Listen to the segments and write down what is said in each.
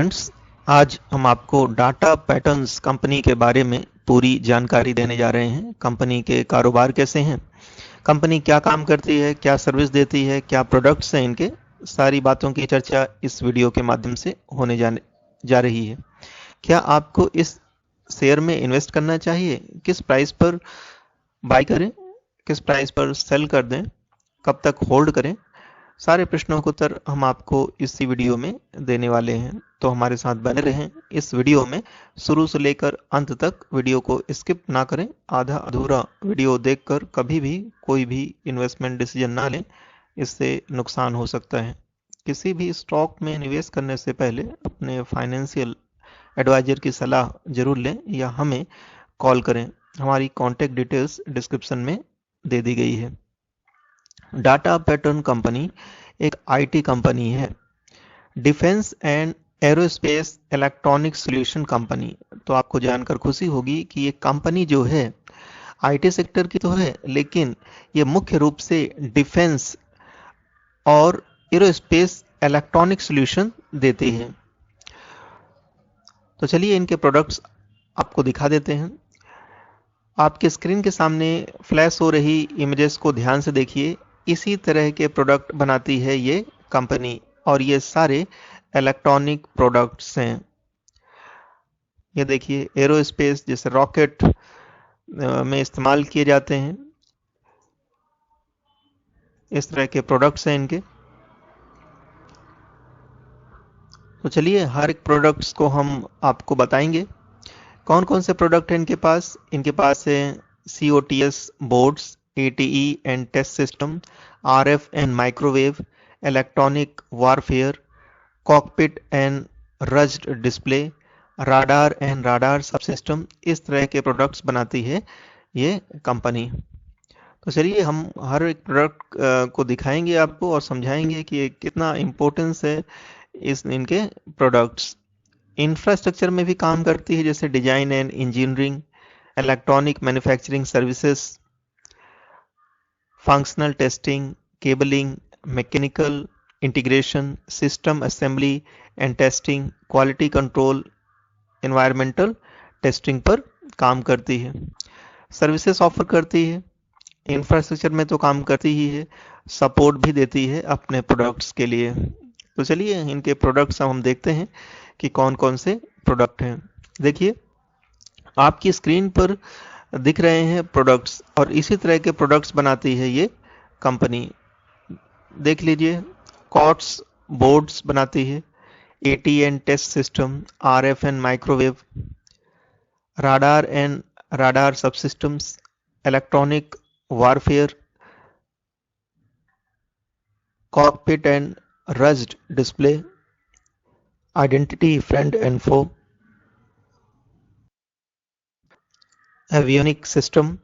Friends, आज हम आपको डाटा पैटर्न्स कंपनी के बारे में पूरी जानकारी देने जा रहे हैं। कंपनी के कारोबार कैसे हैं, कंपनी क्या काम करती है, क्या सर्विस देती है, क्या प्रोडक्ट्स हैं इनके, सारी बातों की चर्चा इस वीडियो के माध्यम से होने जा रही है। क्या आपको इस शेयर में इन्वेस्ट करना चाहिए, किस प्राइस पर बाय करें, किस प्राइस पर सेल कर दें, कब तक होल्ड करें, सारे प्रश्नों के उत्तर हम आपको इसी वीडियो में देने वाले हैं। तो हमारे साथ बने रहें इस वीडियो में, शुरू से लेकर अंत तक वीडियो को स्किप ना करें। आधा अधूरा वीडियो देखकर कभी भी कोई भी इन्वेस्टमेंट डिसीजन ना लें, इससे नुकसान हो सकता है। किसी भी स्टॉक में निवेश करने से पहले अपने फाइनेंशियल एडवाइजर की सलाह जरूर लें या हमें कॉल करें। हमारी कॉन्टैक्ट डिटेल्स डिस्क्रिप्शन में दे दी गई है। डाटा पैटर्न कंपनी एक आईटी कंपनी है, defence and aerospace electronic solution company. तो आपको जानकर खुशी होगी कि ये कंपनी जो है आईटी सेक्टर की तो है, लेकिन ये मुख्य रूप से डिफेंस और एरोस्पेस इलेक्ट्रॉनिक सॉल्यूशन देती है। तो चलिए इनके प्रोडक्ट्स आपको दिखा देते हैं। आपके स्क्रीन के सामने फ्लैश हो रही इमेजेस को ध्यान से देखिए। इसी तरह के प्रोडक्ट बनाती है ये कंपनी और ये सारे इलेक्ट्रॉनिक प्रोडक्ट्स हैं। ये देखिए एरोस्पेस जैसे रॉकेट में इस्तेमाल किए जाते हैं, इस तरह के प्रोडक्ट्स हैं इनके। तो चलिए हर एक प्रोडक्ट्स को हम आपको बताएंगे। कौन कौन से प्रोडक्ट हैं इनके पास। इनके पास है COTS boards, ATE and test system, RF and microwave, electronic warfare, cockpit and rugged display, radar and radar subsystem. इस तरह के प्रोडक्ट्स बनाती है ये कंपनी। तो चलिए हम हर एक प्रोडक्ट को दिखाएंगे आपको और समझाएंगे कि कितना इम्पोर्टेंस है इनके प्रोडक्ट्स। इंफ्रास्ट्रक्चर में भी काम करती है, जैसे design and engineering, electronic manufacturing services, functional testing, cabling, mechanical integration, system assembly and testing, quality control, environmental testing पर काम करती है। सर्विसेज ऑफर करती है, इंफ्रास्ट्रक्चर में तो काम करती ही है, सपोर्ट भी देती है अपने प्रोडक्ट्स के लिए। तो चलिए इनके प्रोडक्ट्स हम देखते हैं कि कौन कौन से प्रोडक्ट हैं। देखिए आपकी स्क्रीन पर दिख रहे हैं प्रोडक्ट्स और इसी तरह के प्रोडक्ट्स बनाती है ये कंपनी। देख लीजिए, कॉट्स बोर्ड्स बनाती है, ATE and test system, RF and microwave, radar and radar subsystems, electronic warfare, cockpit and rugged display, identity friend and foe, avionic system,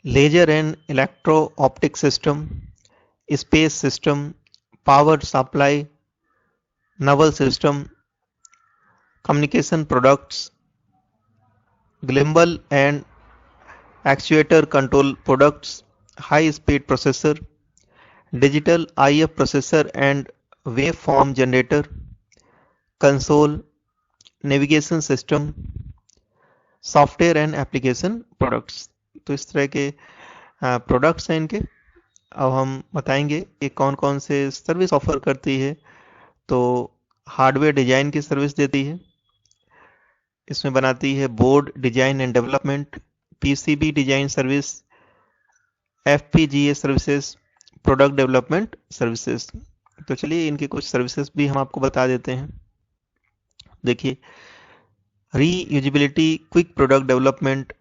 laser and electro optic system, space system, power supply, naval system, communication products, gimbal and actuator control products, high speed processor, digital IF processor and waveform generator, console, navigation system, software and application products. तो इस तरह के products हैं इनके। अब हम बताएंगे कि कौन कौन से सर्विस ऑफर करती है। तो हार्डवेयर डिजाइन की सर्विस देती है, इसमें बनाती है board design and development, PCB design service, FPGA services, product development services. तो चलिए इनकी कुछ सर्विसेज भी हम आपको बता देते हैं। देखिए, reusability, quick product development,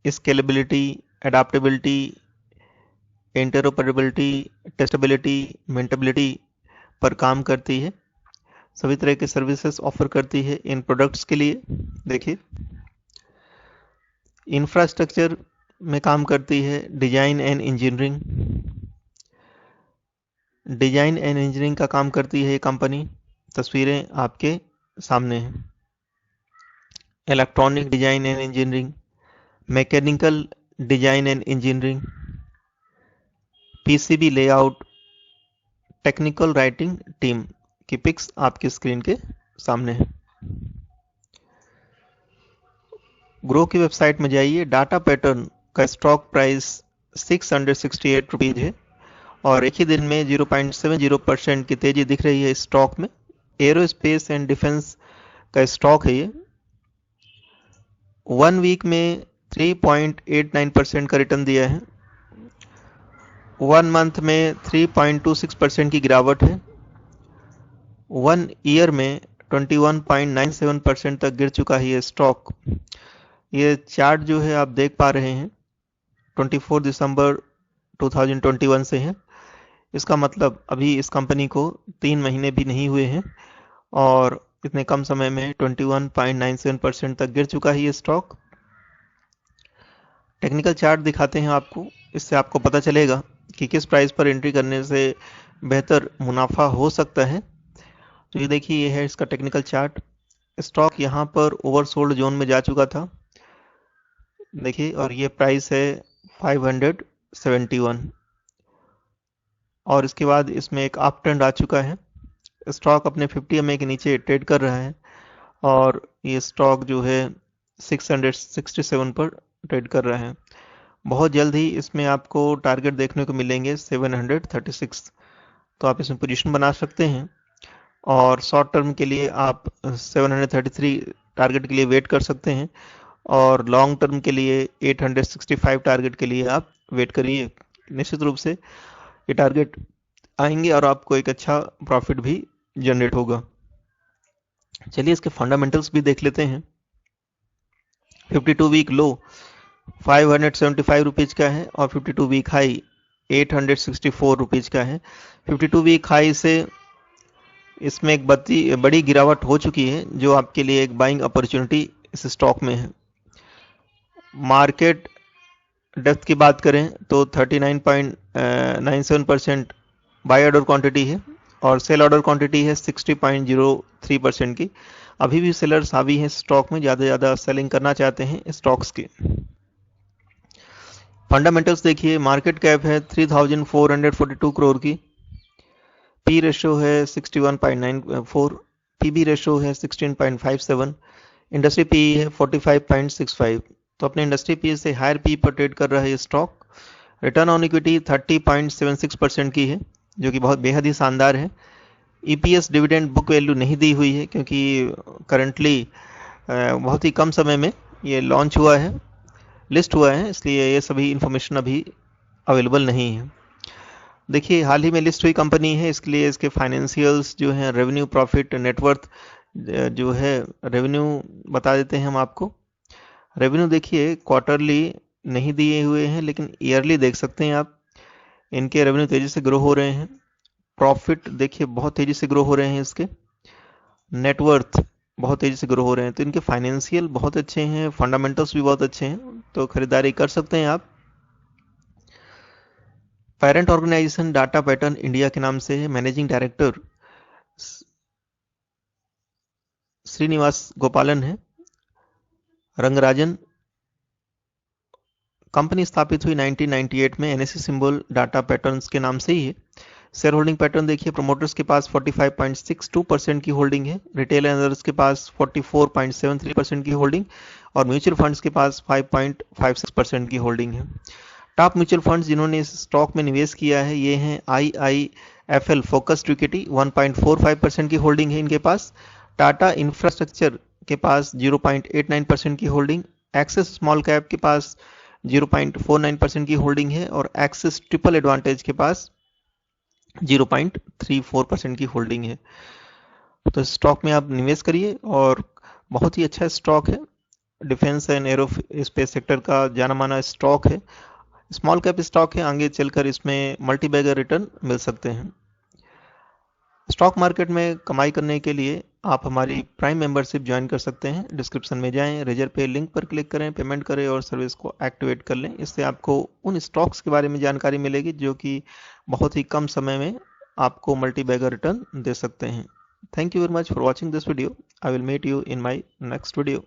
scalability, adaptability, interoperability, testability, maintainability पर काम करती है। सभी तरह के सर्विसेज ऑफर करती है इन प्रोडक्ट्स के लिए। देखिए, इंफ्रास्ट्रक्चर में काम करती है, design and engineering, design and engineering का काम करती है ये कंपनी। तस्वीरें आपके सामने हैं। Electronic design and engineering, mechanical design and engineering, PCB layout, technical writing team की पिक्स आपकी स्क्रीन के सामने है। ग्रो की वेबसाइट में जाइए। डाटा पैटर्न का स्टॉक प्राइस 668 रुपीज है और एक ही दिन में 0.70% की तेजी दिख रही है स्टॉक में। एरोस्पेस एंड डिफेंस का स्टॉक है ये। 1 वीक में 3.89% का रिटर्न दिया है। 1 मंथ में 3.26% की गिरावट है। 1 ईयर में 21.97% तक गिर चुका है ये स्टॉक। ये चार्ट जो है आप देख पा रहे हैं 24 दिसंबर 2021 से है। इसका मतलब अभी इस कंपनी को 3 महीने भी नहीं हुए हैं और इतने कम समय में 21.97% तक गिर चुका है ये स्टॉक। टेक्निकल चार्ट दिखाते हैं आपको, इससे आपको पता चलेगा कि किस प्राइस पर एंट्री करने से बेहतर मुनाफा हो सकता है। तो ये देखिए, ये है इसका टेक्निकल चार्ट। स्टॉक यहाँ पर ओवरसोल्ड जोन में जा चुका था, देखिए, और ये प्राइस है 571 और इसके बाद इसमें एक अप ट्रेंड आ चुका है। स्टॉक अपने 50 EMA के नीचे ट्रेड कर रहा है और ये स्टॉक जो है 667 पर ट्रेड कर रहा है। बहुत जल्द ही इसमें आपको टारगेट देखने को मिलेंगे 736, तो आप इसमें पोजीशन बना सकते हैं और शॉर्ट टर्म के लिए आप 733 टारगेट के लिए वेट कर सकते हैं और लॉन्ग टर्म के लिए 865 टारगेट के लिए आप वेट करिए। निश्चित रूप से ये टारगेट आएंगे और आपको एक अच्छा प्रॉफिट भी जनरेट होगा। चलिए इसके फंडामेंटल्स भी देख लेते हैं। 52 वीक लो 575 रुपीज का है और 52 वीक हाई 864 रुपीज का है। 52 वीक हाई से इसमें एक बड़ी गिरावट हो चुकी है, जो आपके लिए एक बाइंग अपॉर्चुनिटी इस स्टॉक में है। मार्केट डेप्थ की बात करें तो 39.97% बाय ऑर्डर क्वांटिटी है और सेल ऑर्डर क्वांटिटी है 60.03% की। अभी भी सेलर्स हावी हैं स्टॉक में, ज़्यादा से ज़्यादा सेलिंग करना चाहते हैं स्टॉक्स की। फंडामेंटल्स देखिए, मार्केट कैप है 3442 करोड़ की, पी रेशो है 61.94, पीबी रेशो है 16.57, इंडस्ट्री पी है 45.65। तो अपने इंडस्ट्री पी से हायर पी पर ट्रेड कर रहा है ये स्टॉक। रिटर्न ऑन इक्विटी 30.76% की है, जो कि बहुत बेहद ही शानदार है। ईपीएस डिविडेंड बुक वैल्यू नहीं दी हुई है क्योंकि करंटली बहुत ही कम समय में ये लॉन्च हुआ है, लिस्ट हुआ है, इसलिए ये सभी इंफॉर्मेशन अभी अवेलेबल नहीं है। देखिए, हाल ही में लिस्ट हुई कंपनी है, इसके लिए इसके फाइनेंशियल्स जो हैं, रेवेन्यू, प्रॉफिट, नेटवर्थ जो है, रेवेन्यू बता देते हैं हम आपको। रेवेन्यू देखिए क्वार्टरली नहीं दिए हुए हैं, लेकिन ईयरली देख सकते हैं आप, इनके रेवेन्यू तेजी से ग्रो हो रहे हैं। प्रॉफिट देखिए बहुत तेजी से ग्रो हो रहे हैं इसके। नेटवर्थ बहुत तेजी से ग्रो हो रहे हैं। तो इनके फाइनेंशियल बहुत अच्छे हैं, फंडामेंटल्स भी बहुत अच्छे हैं, तो खरीदारी कर सकते हैं आप। Parent organisation data pattern India के नाम से है। मैनेजिंग डायरेक्टर श्रीनिवास गोपालन है। रंगराजन। कंपनी स्थापित हुई 1998 में। एनएससी सिंबल डाटा पैटर्न्स के नाम से ही है। शेयर होल्डिंग पैटर्न देखिए, प्रोमोटर्स के पास 45.62% की होल्डिंग है, रिटेल एंड अदर्स के पास 44.73% की होल्डिंग और म्यूचुअल फंड्स के पास 5.56% की होल्डिंग है। टॉप म्यूचुअल फंड्स जिन्होंने इस स्टॉक में निवेश किया है ये हैं IIFL फोकस्ड इक्विटी, 1.45% की होल्डिंग है इनके पास। टाटा इंफ्रास्ट्रक्चर के पास 0.89% की होल्डिंग, एक्सिस स्मॉल कैप के पास 0.49% की होल्डिंग है और एक्सिस ट्रिपल एडवांटेज के पास 0.34% की होल्डिंग है। तो स्टॉक में आप निवेश करिए और बहुत ही अच्छा स्टॉक है। डिफेंस एंड एरोस्पेस सेक्टर का जाना माना स्टॉक है। स्मॉल कैप स्टॉक है, आगे चलकर इसमें मल्टी बैगर रिटर्न मिल सकते हैं। स्टॉक मार्केट में कमाई करने के लिए आप हमारी प्राइम मेंबरशिप ज्वाइन कर सकते हैं। डिस्क्रिप्शन में जाएं, रेजर पे लिंक पर क्लिक करें, पेमेंट करें और सर्विस को एक्टिवेट कर लें। इससे आपको उन स्टॉक्स के बारे में जानकारी मिलेगी जो कि बहुत ही कम समय में आपको मल्टी बैगर रिटर्न दे सकते हैं। Thank you very much for watching this video. I will meet you in my next video.